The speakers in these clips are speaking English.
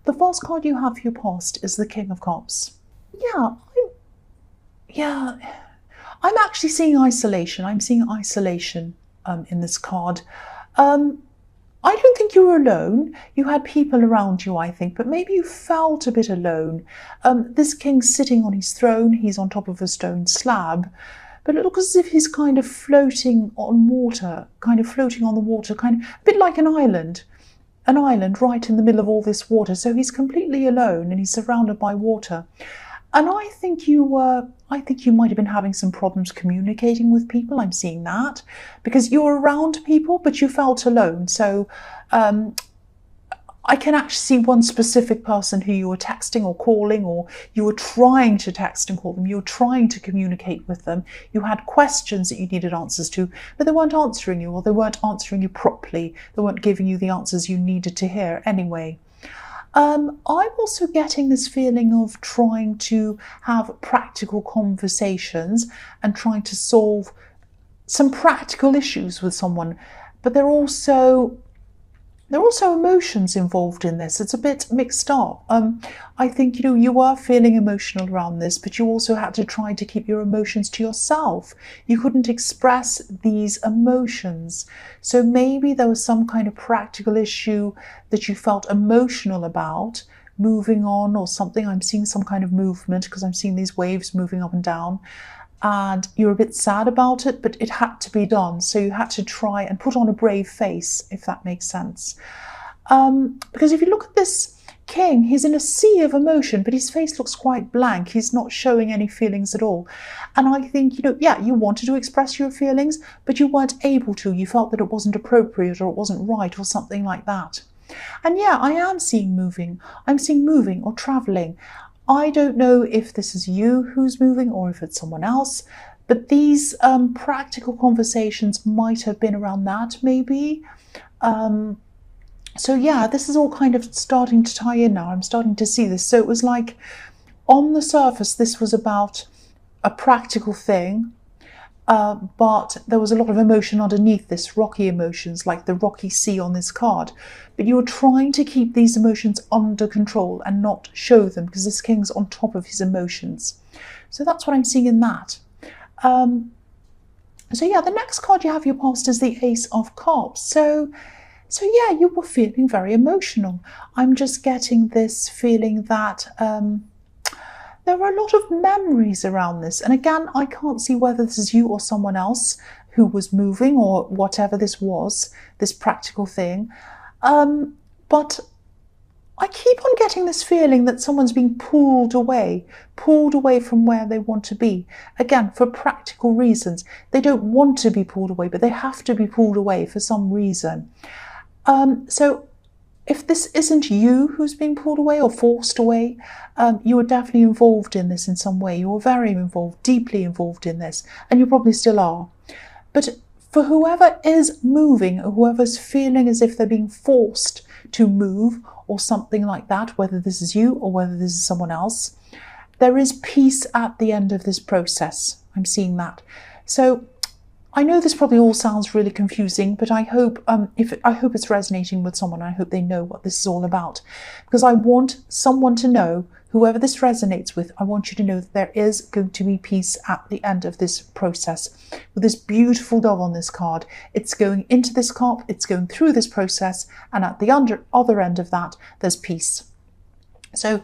The first card you have for your past is the King of Cups. Yeah, yeah, I'm actually seeing isolation. I'm seeing isolation in this card. I don't think you were alone. You had people around you, I think, but maybe you felt a bit alone. This king's sitting on his throne. He's on top of a stone slab, but it looks as if he's kind of floating on water, kind of floating on the water, kind of a bit like an island right in the middle of all this water. So he's completely alone and he's surrounded by water. And I think you might have been having some problems communicating with people. I'm seeing that because you were around people, but you felt alone. So I can actually see one specific person who you were texting or calling, or you were trying to text and call them. You were trying to communicate with them. You had questions that you needed answers to, but they weren't answering you, or they weren't answering you properly. They weren't giving you the answers you needed to hear anyway. I'm also getting this feeling of trying to have practical conversations and trying to solve some practical issues with someone, but there are also emotions involved in this. It's a bit mixed up. I think, you were feeling emotional around this, but you also had to try to keep your emotions to yourself. You couldn't express these emotions. So maybe there was some kind of practical issue that you felt emotional about, moving on or something. I'm seeing some kind of movement because I'm seeing these waves moving up and down. And you're a bit sad about it, but it had to be done. So you had to try and put on a brave face, if that makes sense. Because if you look at this king, he's in a sea of emotion, but his face looks quite blank. He's not showing any feelings at all. And I think, you wanted to express your feelings, but you weren't able to. You felt that it wasn't appropriate or it wasn't right or something like that. And yeah, I am seeing moving. I'm seeing moving or traveling. I don't know if this is you who's moving or if it's someone else, but these practical conversations might have been around that maybe. So yeah, this is all kind of starting to tie in now. I'm starting to see this. So it was like on the surface, this was about a practical thing, but there was a lot of emotion underneath this, rocky emotions, like the rocky sea on this card. But you were trying to keep these emotions under control and not show them because this king's on top of his emotions. So that's what I'm seeing in that. So yeah, the next card you have your past is the Ace of Cups. So yeah, you were feeling very emotional. I'm just getting this feeling that there are a lot of memories around this. And again, I can't see whether this is you or someone else who was moving or whatever this was, this practical thing. But I keep on getting this feeling that someone's being pulled away from where they want to be. Again, for practical reasons. They don't want to be pulled away, but they have to be pulled away for some reason. So if this isn't you who's being pulled away or forced away, you were definitely involved in this in some way. You were very involved, deeply involved in this, and you probably still are. But for whoever is moving, or whoever's feeling as if they're being forced to move or something like that, whether this is you or whether this is someone else, there is peace at the end of this process. I'm seeing that. So I know this probably all sounds really confusing, but I hope it's resonating with someone. I hope they know what this is all about, because I want someone to know, whoever this resonates with, I want you to know that there is going to be peace at the end of this process. With this beautiful dove on this card, it's going into this cup, it's going through this process, and at the other end of that, there's peace. So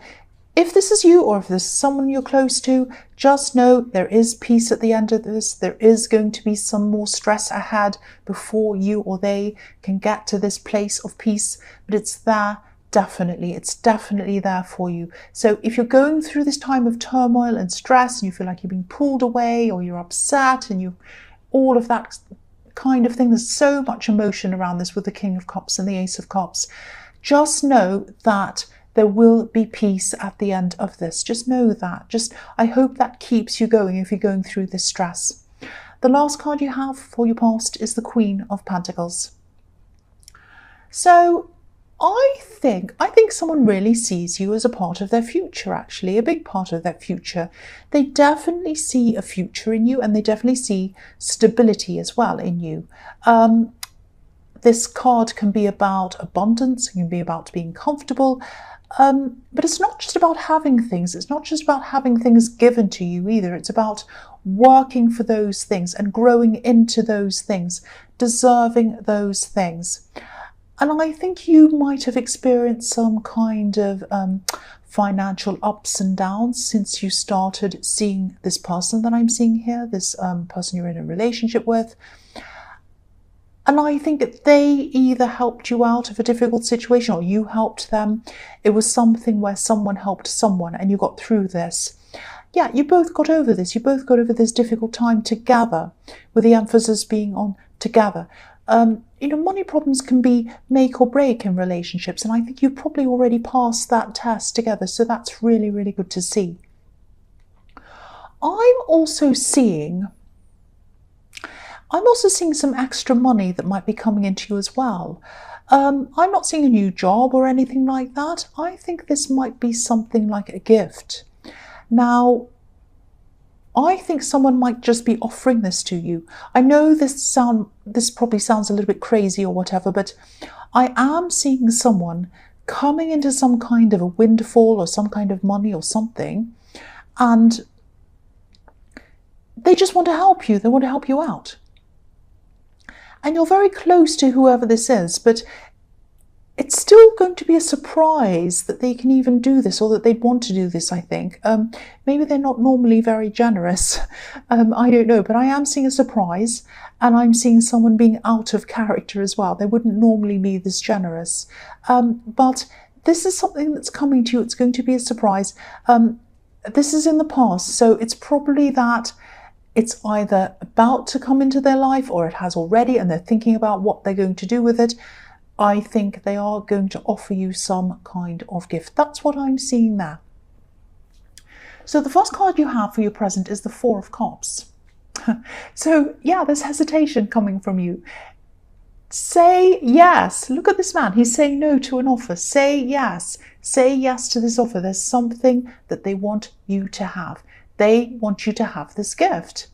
if this is you, or if this is someone you're close to, just know there is peace at the end of this. There is going to be some more stress ahead before you or they can get to this place of peace, but it's there. Definitely, it's definitely there for you. So if you're going through this time of turmoil and stress and you feel like you're being pulled away or you're upset and all of that kind of thing, there's so much emotion around this with the King of Cups and the Ace of Cups. Just know that there will be peace at the end of this. Just know that. I hope that keeps you going if you're going through this stress. The last card you have for your past is the Queen of Pentacles. So I think someone really sees you as a part of their future, actually, a big part of their future. They definitely see a future in you, and they definitely see stability as well in you. this card can be about abundance, it can be about being comfortable, but it's not just about having things. It's not just about having things given to you either. It's about working for those things and growing into those things, deserving those things. And I think you might have experienced some kind of financial ups and downs since you started seeing this person that I'm seeing here, this person you're in a relationship with. And I think that they either helped you out of a difficult situation or you helped them. It was something where someone helped someone and you got through this. Yeah, you both got over this. You both got over this difficult time together, with the emphasis being on together. Money problems can be make or break in relationships, and I think you've probably already passed that test together, so that's really, really good to see. I'm also seeing some extra money that might be coming into you as well. I'm not seeing a new job or anything like that. I think this might be something like a gift. Now, I think someone might just be offering this to you. I know this probably sounds a little bit crazy or whatever, but I am seeing someone coming into some kind of a windfall or some kind of money or something, and they just want to help you. They want to help you out. And you're very close to whoever this is, but it's still going to be a surprise that they can even do this, or that they'd want to do this, I think. Maybe they're not normally very generous. I don't know, but I am seeing a surprise, and I'm seeing someone being out of character as well. They wouldn't normally be this generous. But this is something that's coming to you. It's going to be a surprise. This is in the past, so it's probably that it's either about to come into their life or it has already, and they're thinking about what they're going to do with it. I think they are going to offer you some kind of gift. That's what I'm seeing there. So the first card you have for your present is the Four of Cups. So yeah, there's hesitation coming from you. Say yes. Look at this man. He's saying no to an offer. Say yes. Say yes to this offer. There's something that they want you to have. They want you to have this gift.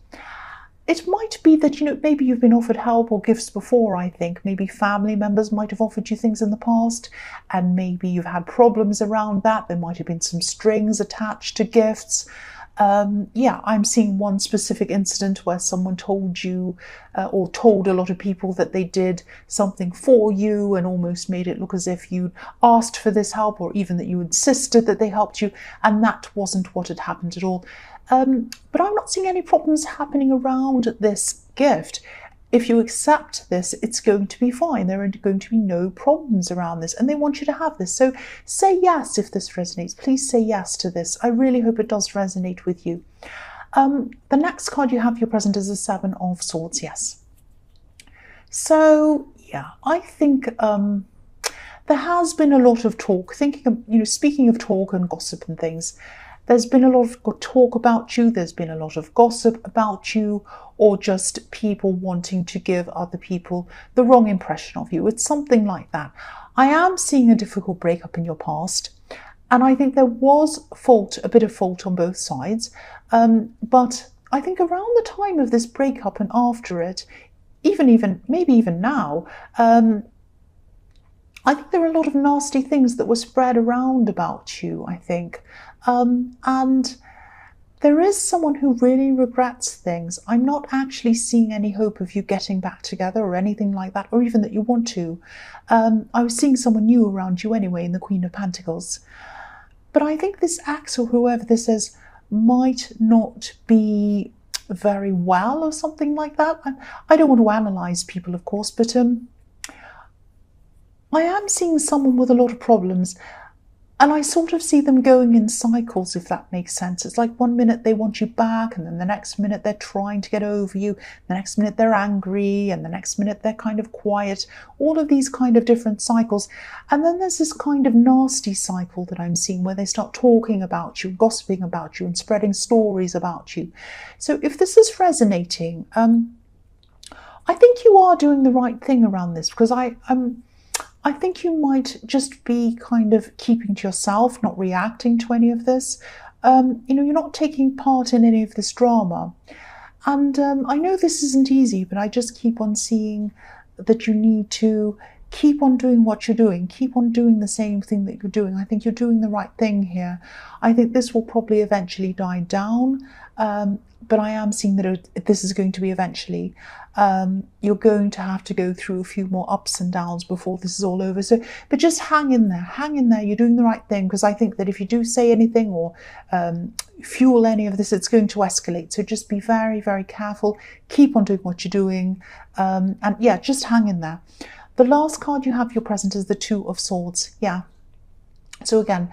It might be that, maybe you've been offered help or gifts before, I think. Maybe family members might have offered you things in the past, and maybe you've had problems around that. There might have been some strings attached to gifts. I'm seeing one specific incident where someone told you or told a lot of people that they did something for you and almost made it look as if you asked for this help, or even that you insisted that they helped you, and that wasn't what had happened at all. But I'm not seeing any problems happening around this gift. If you accept this, it's going to be fine. There are going to be no problems around this, and they want you to have this. So say yes if this resonates. Please say yes to this. I really hope it does resonate with you. The next card you have for your present is the Seven of Swords. Yes. So yeah, I think there has been a lot of talk. Speaking of talk and gossip and things, there's been a lot of talk about you, there's been a lot of gossip about you, or just people wanting to give other people the wrong impression of you. It's something like that. I am seeing a difficult breakup in your past, and I think there was a bit of fault on both sides. But I think around the time of this breakup and after it, maybe even now, I think there are a lot of nasty things that were spread around about you, I think. And there is someone who really regrets things. I'm not actually seeing any hope of you getting back together or anything like that, or even that you want to. I was seeing someone new around you anyway in the Queen of Pentacles. But I think this ex, or whoever this is, might not be very well or something like that. I don't want to analyse people, of course, but I am seeing someone with a lot of problems. And I sort of see them going in cycles, if that makes sense. It's like one minute they want you back, and then the next minute they're trying to get over you. The next minute they're angry, and the next minute they're kind of quiet. All of these kind of different cycles. And then there's this kind of nasty cycle that I'm seeing where they start talking about you, gossiping about you, and spreading stories about you. So if this is resonating, I think you are doing the right thing around this, because I think you might just be kind of keeping to yourself, not reacting to any of this. You're not taking part in any of this drama. And I know this isn't easy, but I just keep on seeing that you need to keep on doing what you're doing, keep on doing the same thing that you're doing. I think you're doing the right thing here. I think this will probably eventually die down, but I am seeing that this is going to be eventually. You're going to have to go through a few more ups and downs before this is all over. So, but just hang in there, you're doing the right thing, because I think that if you do say anything or fuel any of this, it's going to escalate. So just be very, very careful, keep on doing what you're doing, and yeah, just hang in there. The last card you have, your present, is the Two of Swords. Yeah. So again,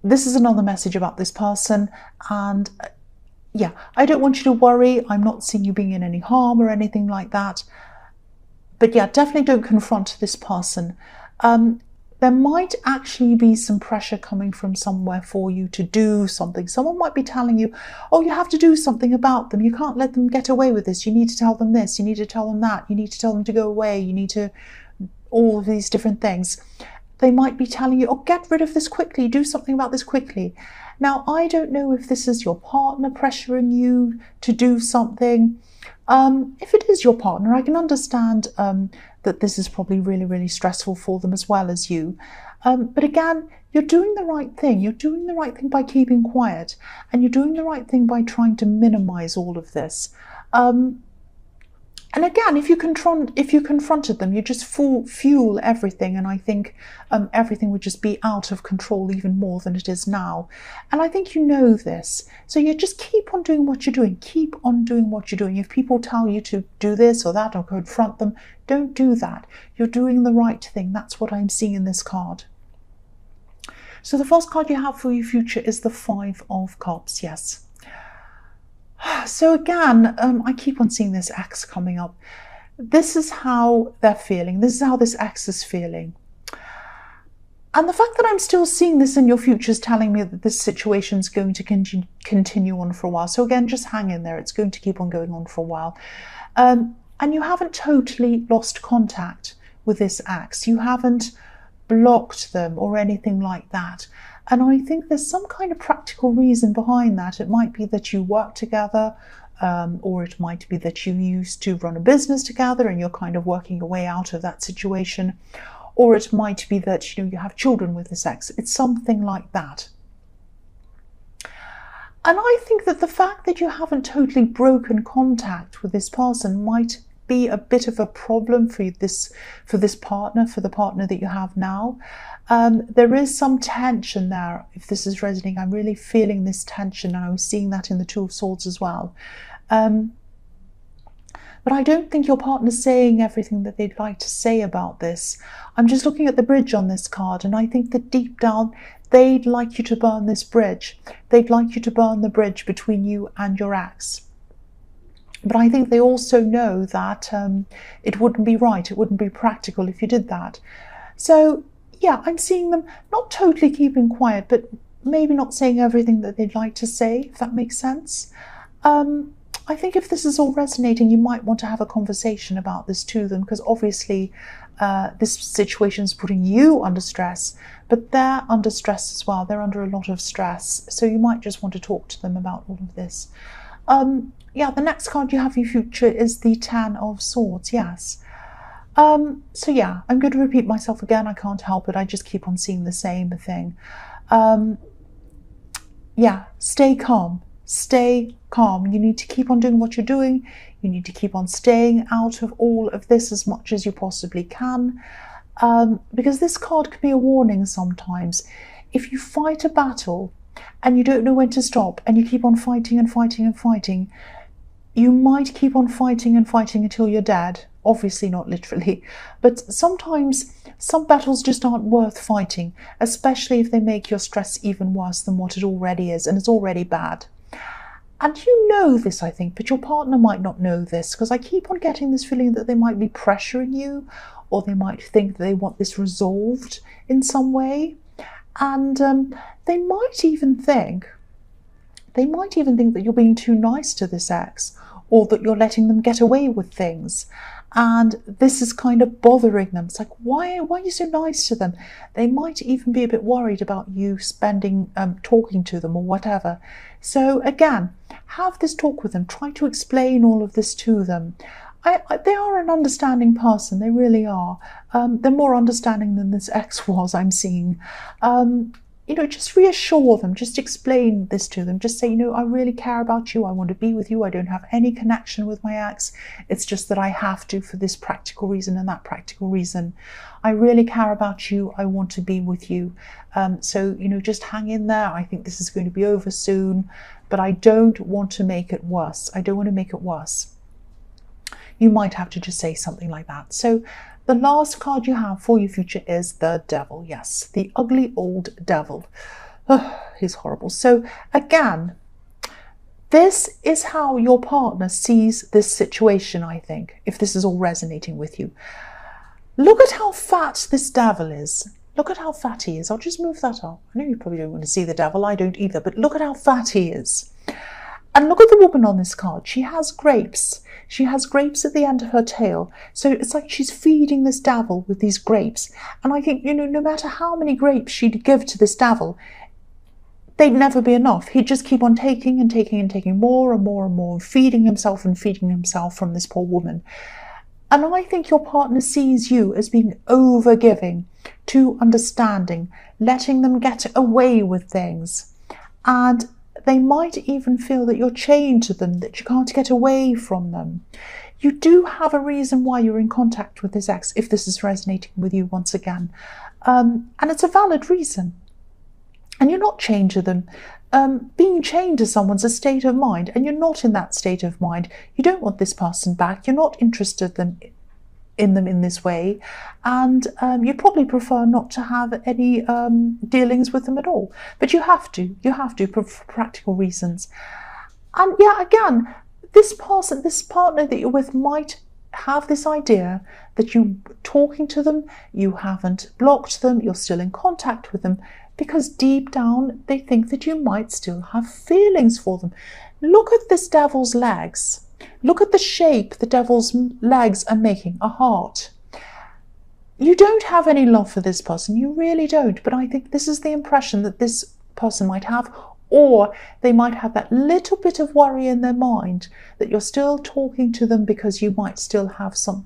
this is another message about this person, and yeah, I don't want you to worry. I'm not seeing you being in any harm or anything like that. But yeah, definitely don't confront this person. There might actually be some pressure coming from somewhere for you to do something. Someone might be telling you, oh, you have to do something about them. You can't let them get away with this. You need to tell them this. You need to tell them that. You need to tell them to go away. You need to, all of these different things. They might be telling you, oh, get rid of this quickly. Do something about this quickly. Now, I don't know if this is your partner pressuring you to do something. If it is your partner, I can understand that this is probably really, really stressful for them as well as you. But again, you're doing the right thing. You're doing the right thing by keeping quiet, and you're doing the right thing by trying to minimize all of this. And again, if you confronted them, you just fuel everything, and I think everything would just be out of control even more than it is now. And I think you know this. So you just keep on doing what you're doing. Keep on doing what you're doing. If people tell you to do this or that or confront them, don't do that. You're doing the right thing. That's what I'm seeing in this card. So the first card you have for your future is the Five of Cups. Yes. So again, I keep on seeing this ex coming up. This is how they're feeling. This is how this ex is feeling. And the fact that I'm still seeing this in your future is telling me that this situation is going to continue on for a while. So again, just hang in there. It's going to keep on going on for a while. And you haven't totally lost contact with this ex. You haven't blocked them or anything like that. And I think there's some kind of practical reason behind that. It might be that you work together, or it might be that you used to run a business together and you're kind of working your way out of that situation. Or it might be that you have children with this ex. It's something like that. And I think that the fact that you haven't totally broken contact with this person might be a bit of a problem for this partner, for the partner that you have now. There is some tension there. If this is resonating, I'm really feeling this tension, and I was seeing that in the Two of Swords as well. But I don't think your partner's saying everything that they'd like to say about this. I'm just looking at the bridge on this card, and I think that deep down, they'd like you to burn this bridge. They'd like you to burn the bridge between you and your ex. But I think they also know that it wouldn't be right, it wouldn't be practical if you did that. So yeah, I'm seeing them not totally keeping quiet, but maybe not saying everything that they'd like to say, if that makes sense. I think if this is all resonating, you might want to have a conversation about this to them, because obviously this situation is putting you under stress, but they're under stress as well. They're under a lot of stress. So you might just want to talk to them about all of this. Yeah, the next card you have in your future is the Ten of Swords. Yes. So yeah, I'm going to repeat myself again. I can't help it. I just keep on seeing the same thing. Yeah, stay calm. Stay calm. You need to keep on doing what you're doing. You need to keep on staying out of all of this as much as you possibly can. Because this card can be a warning sometimes. If you fight a battle and you don't know when to stop, and you keep on fighting and fighting and fighting, you might keep on fighting and fighting until you're dead. Obviously not literally, but sometimes some battles just aren't worth fighting, especially if they make your stress even worse than what it already is, and it's already bad. And you know this, I think, but your partner might not know this, because I keep on getting this feeling that they might be pressuring you, or they might think that they want this resolved in some way. And they might even think that you're being too nice to this ex, or that you're letting them get away with things. And this is kind of bothering them. It's like, why are you so nice to them? They might even be a bit worried about you talking to them or whatever. So again, have this talk with them. Try to explain all of this to them. they are an understanding person. They really are. They're more understanding than this ex was, I'm seeing. You know, just reassure them, just explain this to them, just say, you know, I really care about you, I want to be with you, I don't have any connection with my ex, it's just that I have to for this practical reason and that practical reason. I really care about you, I want to be with you. So, you know, just hang in there. I think this is going to be over soon, but I don't want to make it worse. I don't want to make it worse. You might have to just say something like that. So the last card you have for your future is the Devil. Yes, the ugly old devil. Oh, he's horrible. So again, this is how your partner sees this situation, I think, if this is all resonating with you. Look at how fat this devil is. Look at how fat he is. I'll just move that up. I know you probably don't want to see the devil. I don't either. But look at how fat he is. And look at the woman on this card. She has grapes. She has grapes at the end of her tail. So it's like she's feeding this devil with these grapes. And I think, you know, no matter how many grapes she'd give to this devil, they'd never be enough. He'd just keep on taking and taking and taking more and more and more, feeding himself and feeding himself from this poor woman. And I think your partner sees you as being over-giving, too understanding, letting them get away with things. And they might even feel that you're chained to them, that you can't get away from them. You do have a reason why you're in contact with this ex, if this is resonating with you once again. And it's a valid reason. And you're not chained to them. Being chained to someone's a state of mind, and you're not in that state of mind. You don't want this person back. You're not interested in them in this way, and you probably prefer not to have any dealings with them at all. But you have to for practical reasons. And yeah, again, this partner that you're with might have this idea that you talking to them, you haven't blocked them, you're still in contact with them, because deep down they think that you might still have feelings for them. Look at this devil's legs. Look at the shape the devil's legs are making, a heart. You don't have any love for this person, you really don't, but I think this is the impression that this person might have, or they might have that little bit of worry in their mind that you're still talking to them because you might still have some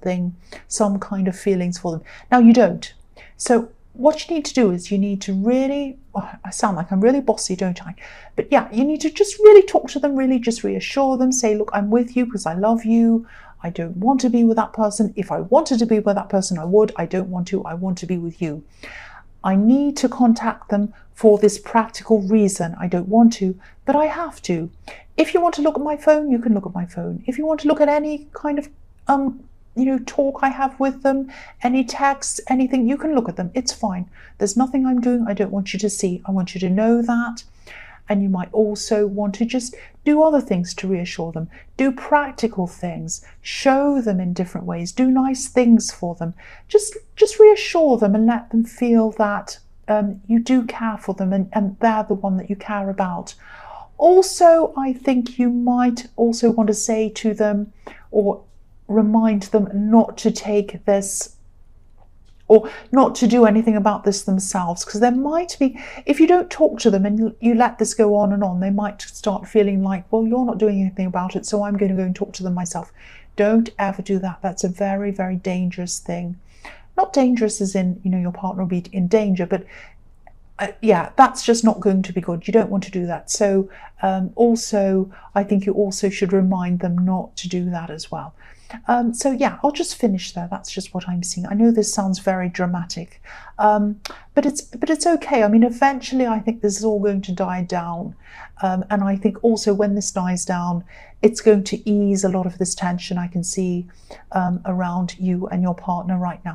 kind of feelings for them. Now you don't. So what you need to do is you need to really, I sound like I'm really bossy, don't I? But yeah, you need to just really talk to them, really just reassure them, say, look, I'm with you because I love you. I don't want to be with that person. If I wanted to be with that person, I would. I don't want to. I want to be with you. I need to contact them for this practical reason. I don't want to, but I have to. If you want to look at my phone, you can look at my phone. If you want to look at any kind of talk I have with them, any texts, anything, you can look at them. It's fine. There's nothing I'm doing I don't want you to see. I want you to know that. And you might also want to just do other things to reassure them. Do practical things. Show them in different ways. Do nice things for them. Just reassure them and let them feel that you do care for them and they're the one that you care about. Also, I think you might also want to say to them or remind them not to take this or not to do anything about this themselves, because there might be, if you don't talk to them and you let this go on, they might start feeling like, well, you're not doing anything about it, so I'm going to go and talk to them myself. Don't ever do that. That's a very, very dangerous thing. Not dangerous as in, your partner will be in danger, but yeah, that's just not going to be good. You don't want to do that. So also, I think you also should remind them not to do that as well. So yeah, I'll just finish there. That's just what I'm seeing. I know this sounds very dramatic, but it's okay. I mean, eventually I think this is all going to die down. And I think also when this dies down, it's going to ease a lot of this tension I can see around you and your partner right now.